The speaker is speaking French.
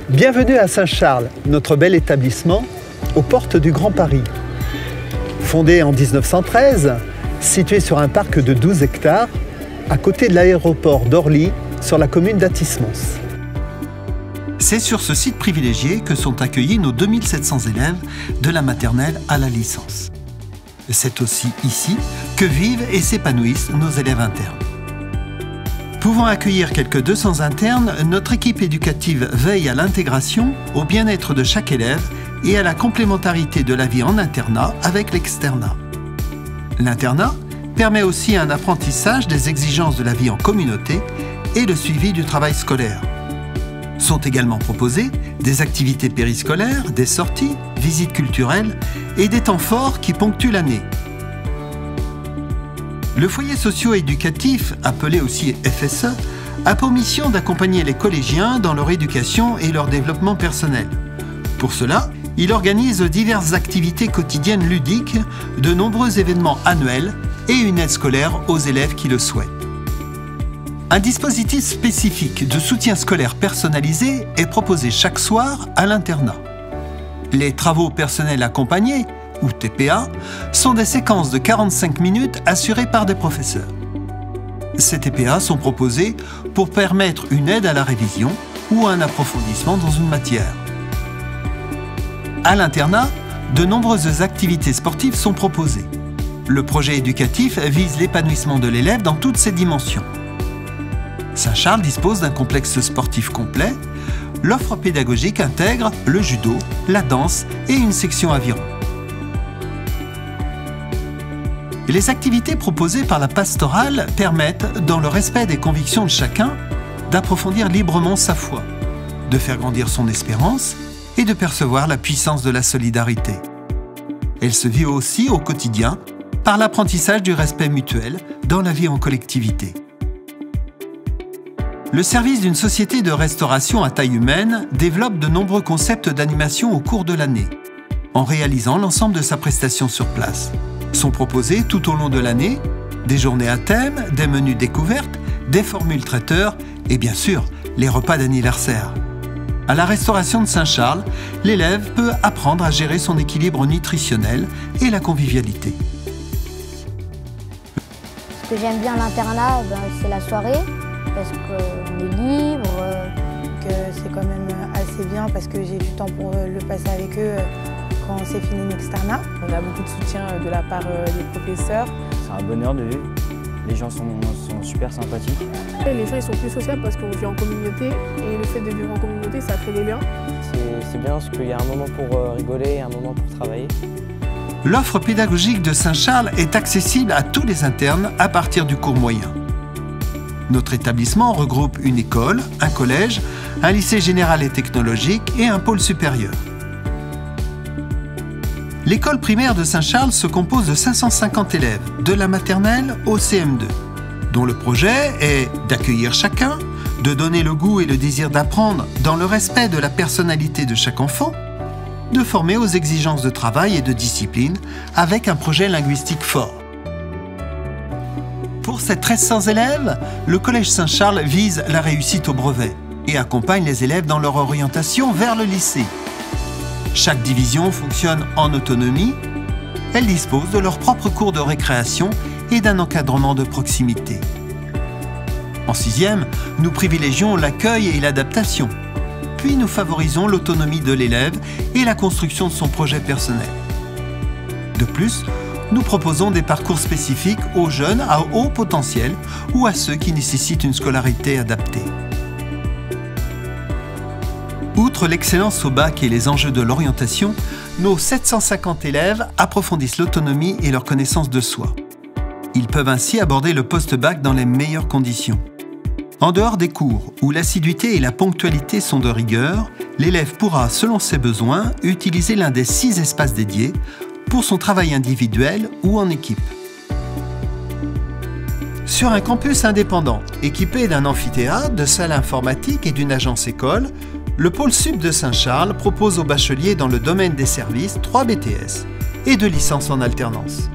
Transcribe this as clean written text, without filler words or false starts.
Bienvenue à Saint-Charles, notre bel établissement, aux portes du Grand Paris. Fondé en 1913, situé sur un parc de 12 hectares, à côté de l'aéroport d'Orly, sur la commune d'Athis-Mons. C'est sur ce site privilégié que sont accueillis nos 2700 élèves de la maternelle à la licence. C'est aussi ici que vivent et s'épanouissent nos élèves internes. Pouvant accueillir quelques 200 internes, notre équipe éducative veille à l'intégration, au bien-être de chaque élève et à la complémentarité de la vie en internat avec l'externat. L'internat permet aussi un apprentissage des exigences de la vie en communauté et le suivi du travail scolaire. Sont également proposées des activités périscolaires, des sorties, visites culturelles et des temps forts qui ponctuent l'année. Le foyer socio-éducatif, appelé aussi FSE, a pour mission d'accompagner les collégiens dans leur éducation et leur développement personnel. Pour cela, il organise diverses activités quotidiennes ludiques, de nombreux événements annuels et une aide scolaire aux élèves qui le souhaitent. Un dispositif spécifique de soutien scolaire personnalisé est proposé chaque soir à l'internat. Les travaux personnels accompagnés, ou TPA, sont des séquences de 45 minutes assurées par des professeurs. Ces TPA sont proposés pour permettre une aide à la révision ou un approfondissement dans une matière. À l'internat, de nombreuses activités sportives sont proposées. Le projet éducatif vise l'épanouissement de l'élève dans toutes ses dimensions. Saint-Charles dispose d'un complexe sportif complet. L'offre pédagogique intègre le judo, la danse et une section aviron. Les activités proposées par la pastorale permettent, dans le respect des convictions de chacun, d'approfondir librement sa foi, de faire grandir son espérance et de percevoir la puissance de la solidarité. Elle se vit aussi au quotidien par l'apprentissage du respect mutuel dans la vie en collectivité. Le service d'une société de restauration à taille humaine développe de nombreux concepts d'animation au cours de l'année, en réalisant l'ensemble de sa prestation sur place. Sont proposés tout au long de l'année des journées à thème, des menus découvertes, des formules traiteurs et bien sûr les repas d'anniversaire. À la restauration de Saint-Charles, l'élève peut apprendre à gérer son équilibre nutritionnel et la convivialité. Ce que j'aime bien à l'internat, c'est la soirée, parce qu'on est libre. C'est quand même assez bien parce que j'ai du temps pour le passer avec eux quand c'est fini l'externat. On a beaucoup de soutien de la part des professeurs. C'est un bonheur de vivre. Les gens sont super sympathiques. Les gens ils sont plus sociables parce qu'on vit en communauté et le fait de vivre en communauté, ça crée des liens. C'est bien parce qu'il y a un moment pour rigoler et un moment pour travailler. L'offre pédagogique de Saint-Charles est accessible à tous les internes à partir du cours moyen. Notre établissement regroupe une école, un collège, un lycée général et technologique et un pôle supérieur. L'école primaire de Saint-Charles se compose de 550 élèves, de la maternelle au CM2, dont le projet est d'accueillir chacun, de donner le goût et le désir d'apprendre dans le respect de la personnalité de chaque enfant, de former aux exigences de travail et de discipline avec un projet linguistique fort. Pour ces 1300 élèves, le Collège Saint-Charles vise la réussite au brevet et accompagne les élèves dans leur orientation vers le lycée. Chaque division fonctionne en autonomie. Elles disposent de leurs propres cours de récréation et d'un encadrement de proximité. En 6e, nous privilégions l'accueil et l'adaptation. Puis nous favorisons l'autonomie de l'élève et la construction de son projet personnel. De plus, nous proposons des parcours spécifiques aux jeunes à haut potentiel ou à ceux qui nécessitent une scolarité adaptée. Outre l'excellence au bac et les enjeux de l'orientation, nos 750 élèves approfondissent l'autonomie et leur connaissance de soi. Ils peuvent ainsi aborder le post-bac dans les meilleures conditions. En dehors des cours, où l'assiduité et la ponctualité sont de rigueur, l'élève pourra, selon ses besoins, utiliser l'un des 6 espaces dédiés pour son travail individuel ou en équipe. Sur un campus indépendant, équipé d'un amphithéâtre, de salles informatiques et d'une agence école, le pôle Sup de Saint-Charles propose aux bacheliers dans le domaine des services 3 BTS et 2 licences en alternance.